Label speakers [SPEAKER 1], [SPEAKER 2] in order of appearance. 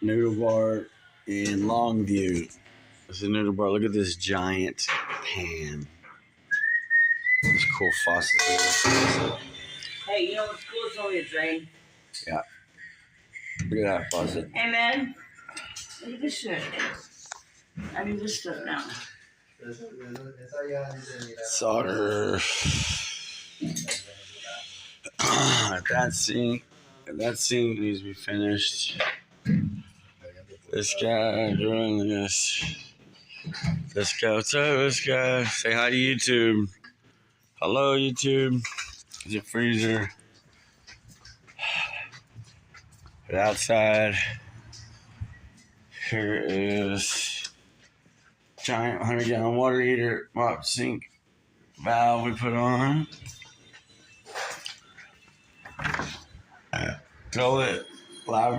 [SPEAKER 1] Noodle bar in Longview. It's a noodle bar. Look at this giant pan. This cool faucet.
[SPEAKER 2] Hey, you know what's cool? It's only a drain.
[SPEAKER 1] Yeah. Look at that faucet.
[SPEAKER 2] Hey, man. Look at this shit. I do this stuff now.
[SPEAKER 1] Solder. That sink needs to be finished. This guy doing this. This guy, what's up? This guy, say hi to YouTube. Hello, YouTube. There's a freezer. But outside, here is giant 100-gallon water heater, mop sink valve we put on. Fill it loud.